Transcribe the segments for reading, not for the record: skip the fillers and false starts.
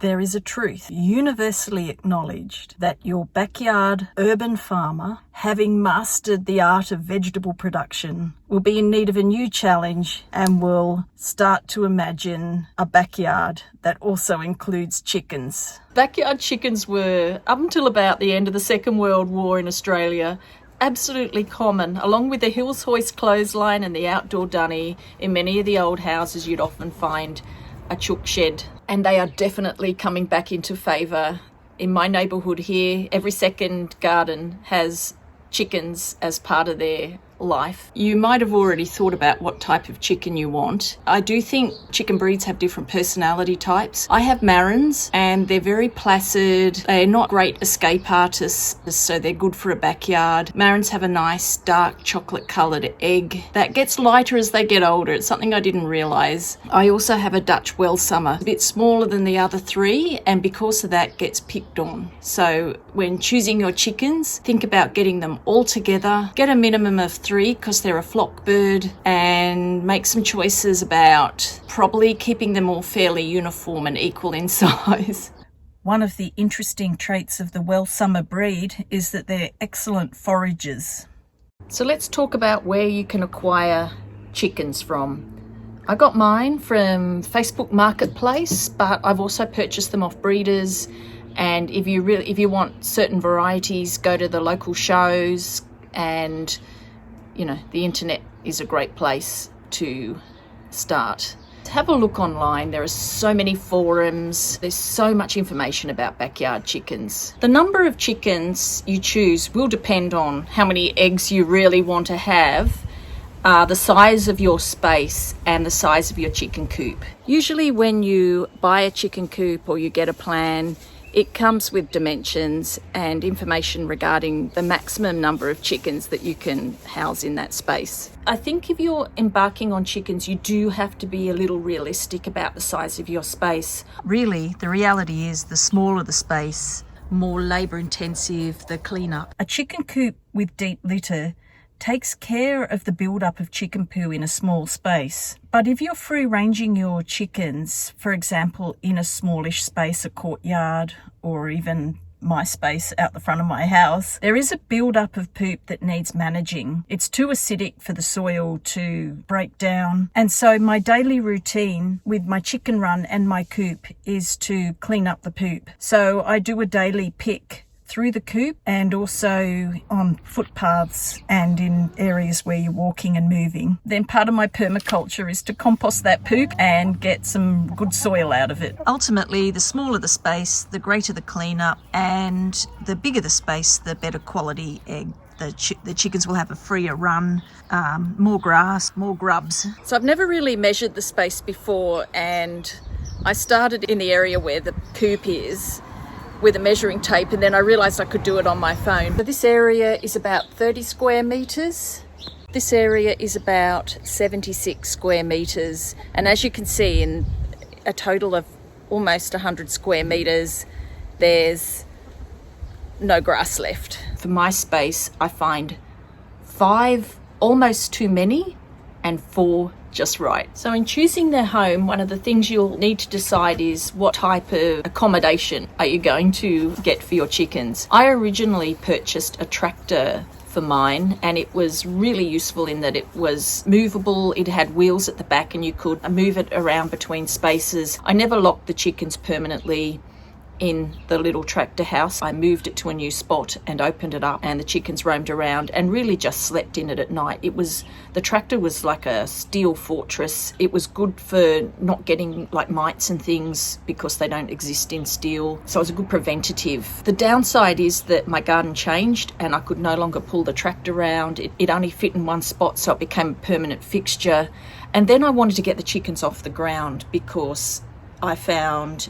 There is a truth universally acknowledged that your backyard urban farmer, having mastered the art of vegetable production, will be in need of a new challenge and will start to imagine a backyard that also includes chickens. Backyard chickens were, up until about the end of the Second World War in Australia, absolutely common. Along with the Hills Hoist clothesline and the outdoor dunny, in many of the old houses you'd often find a chook shed. And they are definitely coming back into favour. In my neighbourhood here, every second garden has chickens as part of their life. You might have already thought about what type of chicken you want. I do think chicken breeds have different personality types. I have Marans and they're very placid. They're not great escape artists, so they're good for a backyard. Marans have a nice dark chocolate coloured egg that gets lighter as they get older. It's something I didn't realise. I also have a Dutch Welsummer, a bit smaller than the other three, and because of that gets picked on. So when choosing your chickens, think about getting them all together. Get a minimum of 3 because they're a flock bird, and make some choices about probably keeping them all fairly uniform and equal in size. One of the interesting traits of the Welsummer breed is that they're excellent foragers. So let's talk about where you can acquire chickens from. I got mine from Facebook Marketplace, but I've also purchased them off breeders. And if you want certain varieties, go to the local shows, and the internet is a great place to start. Have a look online. There are so many forums. There's so much information about backyard chickens. The number of chickens you choose will depend on how many eggs you really want to have, the size of your space and the size of your chicken coop. Usually when you buy a chicken coop or you get a plan, it comes with dimensions and information regarding the maximum number of chickens that you can house in that space. I think if you're embarking on chickens, you do have to be a little realistic about the size of your space. Really, the reality is the smaller the space, more labour intensive the clean-up. A chicken coop with deep litter takes care of the build-up of chicken poo in a small space. But if you're free-ranging your chickens, for example, in a smallish space, a courtyard, or even my space out the front of my house, there is a build-up of poop that needs managing. It's too acidic for the soil to break down. And so my daily routine with my chicken run and my coop is to clean up the poop. So I do a daily pick through the coop and also on footpaths and in areas where you're walking and moving. Then part of my permaculture is to compost that poop and get some good soil out of it. Ultimately, the smaller the space, the greater the cleanup, and the bigger the space, the better quality egg. The chickens will have a freer run, more grass, more grubs. So I've never really measured the space before, and I started in the area where the coop is with a measuring tape, and then I realised I could do it on my phone. So this area is about 30 square metres. This area is about 76 square metres. And as you can see, in a total of almost 100 square metres, there's no grass left. For my space, I find 5 almost too many and 4 just right. So in choosing their home, one of the things you'll need to decide is what type of accommodation are you going to get for your chickens. I originally purchased a tractor for mine, and it was really useful in that it was movable. It had wheels at the back and you could move it around between spaces. I never locked the chickens permanently in the little tractor house. I moved it to a new spot and opened it up, and the chickens roamed around and really just slept in it at night. The tractor was like a steel fortress. It was good for not getting like mites and things because they don't exist in steel. So it was a good preventative. The downside is that my garden changed and I could no longer pull the tractor around. It only fit in one spot, so it became a permanent fixture. And then I wanted to get the chickens off the ground because I found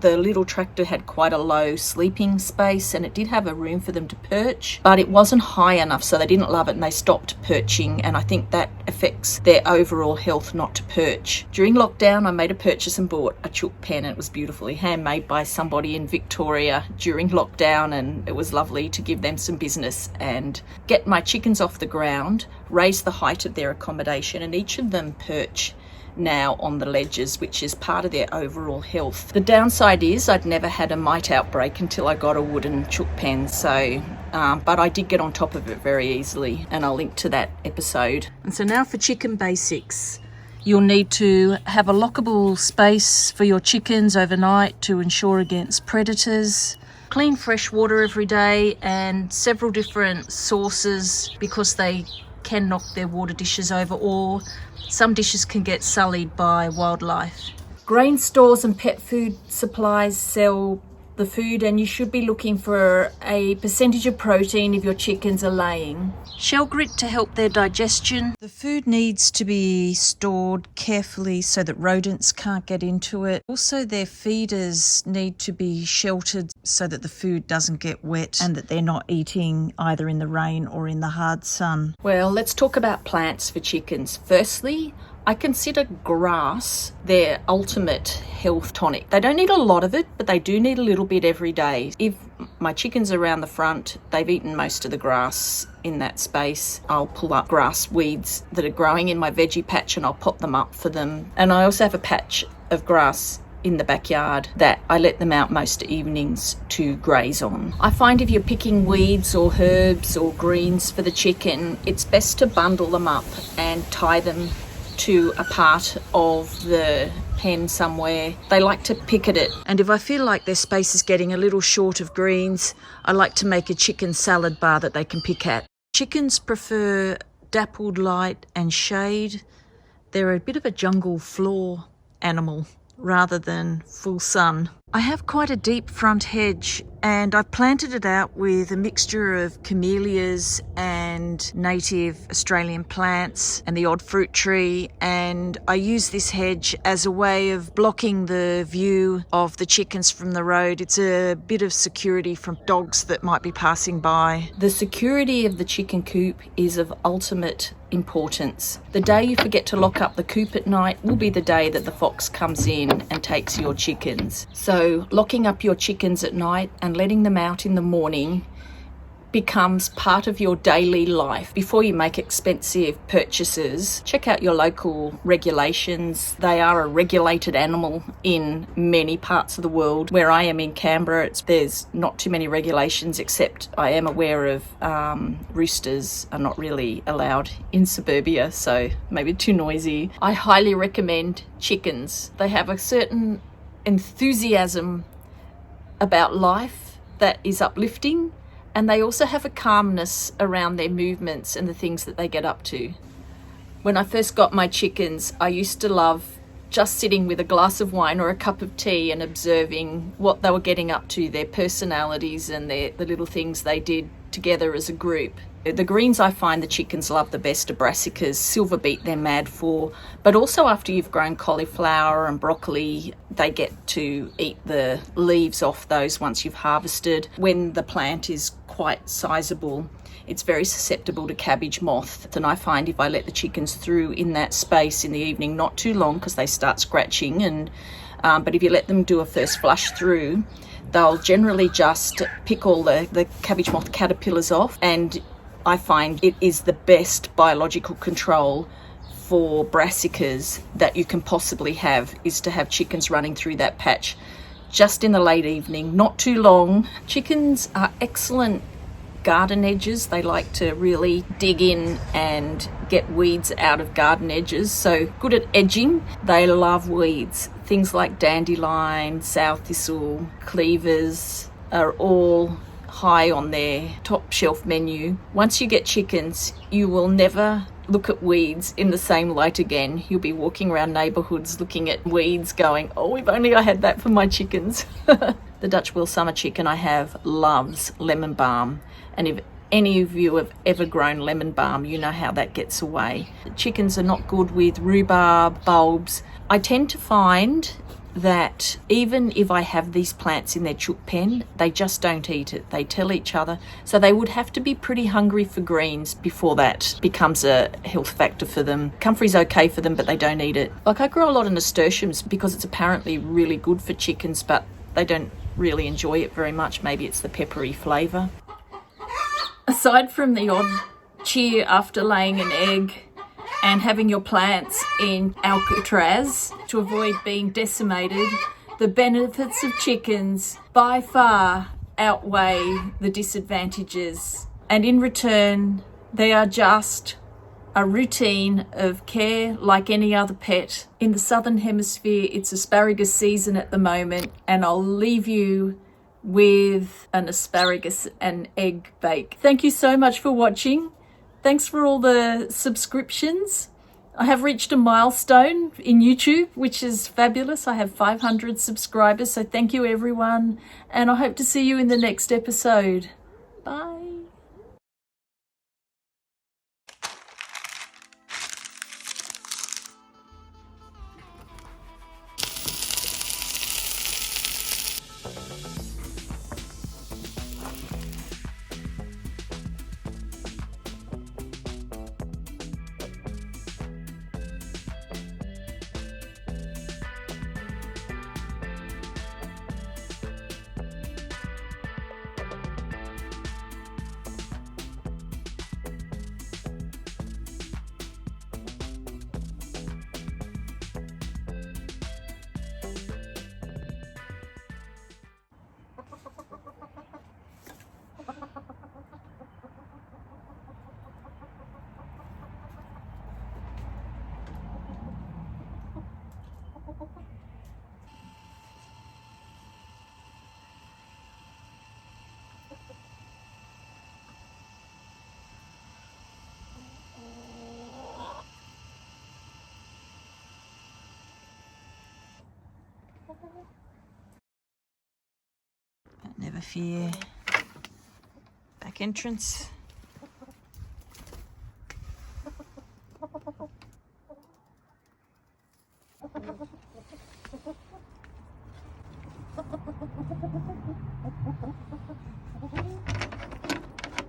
the little tractor had quite a low sleeping space, and it did have a room for them to perch, but it wasn't high enough, so they didn't love it and they stopped perching, and I think that affects their overall health not to perch. During lockdown, I made a purchase and bought a chook pen. It was beautifully handmade by somebody in Victoria during lockdown, and it was lovely to give them some business and get my chickens off the ground, raise the height of their accommodation, and each of them perch now on the ledges, which is part of their overall health. The downside is I'd never had a mite outbreak until I got a wooden chook pen, so but I did get on top of it very easily, and I'll link to that episode. And so now for chicken basics. You'll need to have a lockable space for your chickens overnight to ensure against predators. Clean fresh water every day and several different sources, because they can knock their water dishes over, or some dishes can get sullied by wildlife. Grain stores and pet food supplies sell the food, and you should be looking for a percentage of protein if your chickens are laying. Shell grit to help their digestion. The food needs to be stored carefully so that rodents can't get into it. Also, their feeders need to be sheltered so that the food doesn't get wet and that they're not eating either in the rain or in the hard sun. Well, let's talk about plants for chickens. Firstly, I consider grass their ultimate health tonic. They don't need a lot of it, but they do need a little bit every day. If my chickens are around the front, they've eaten most of the grass in that space, I'll pull up grass weeds that are growing in my veggie patch and I'll pop them up for them. And I also have a patch of grass in the backyard that I let them out most evenings to graze on. I find if you're picking weeds or herbs or greens for the chicken, it's best to bundle them up and tie them to a part of the pen somewhere. They like to pick at it. And if I feel like their space is getting a little short of greens, I like to make a chicken salad bar that they can pick at. Chickens prefer dappled light and shade. They're a bit of a jungle floor animal rather than full sun. I have quite a deep front hedge, and I've planted it out with a mixture of camellias and native Australian plants and the odd fruit tree, and I use this hedge as a way of blocking the view of the chickens from the road. It's a bit of security from dogs that might be passing by. The security of the chicken coop is of ultimate importance. The day you forget to lock up the coop at night will be the day that the fox comes in and takes your chickens. So locking up your chickens at night and letting them out in the morning becomes part of your daily life. Before you make expensive purchases, check out your local regulations. They are a regulated animal in many parts of the world. Where I am in Canberra, there's not too many regulations, except I am aware of roosters are not really allowed in suburbia, so maybe too noisy. I highly recommend chickens. They have a certain enthusiasm about life that is uplifting, and they also have a calmness around their movements and the things that they get up to. When I first got my chickens, I used to love just sitting with a glass of wine or a cup of tea and observing what they were getting up to, their personalities and the little things they did together as a group. The greens I find the chickens love the best are brassicas, silver beet they're mad for, but also after you've grown cauliflower and broccoli, they get to eat the leaves off those once you've harvested. When the plant is quite sizable, it's very susceptible to cabbage moth, and I find if I let the chickens through in that space in the evening, not too long because they start scratching, and but if you let them do a first flush through, they'll generally just pick all the cabbage moth caterpillars off, and I find it is the best biological control for brassicas that you can possibly have, is to have chickens running through that patch just in the late evening, not too long. Chickens are excellent garden edges. They like to really dig in and get weeds out of garden edges, so good at edging. They love weeds. Things like dandelion, sow thistle, cleavers are all high on their top shelf menu. Once you get chickens, you will never look at weeds in the same light again. You'll be walking around neighbourhoods looking at weeds going, oh, if only I had that for my chickens. The Dutch Welsummer chicken I have loves lemon balm, and if any of you have ever grown lemon balm, you know how that gets away. Chickens are not good with rhubarb, bulbs. I tend to find that even if I have these plants in their chook pen, they just don't eat it. They tell each other. So they would have to be pretty hungry for greens before that becomes a health factor for them. Comfrey's okay for them, but they don't eat it. Like, I grow a lot of nasturtiums because it's apparently really good for chickens, but they don't really enjoy it very much. Maybe it's the peppery flavour. Aside from the odd cheer after laying an egg, and having your plants in Alcatraz to avoid being decimated, the benefits of chickens by far outweigh the disadvantages. And in return, they are just a routine of care like any other pet. In the Southern Hemisphere, it's asparagus season at the moment, and I'll leave you with an asparagus and egg bake. Thank you so much for watching. Thanks for all the subscriptions. I have reached a milestone in YouTube, which is fabulous. I have 500 subscribers, so thank you everyone, and I hope to see you in the next episode. Bye. But never fear. Back entrance.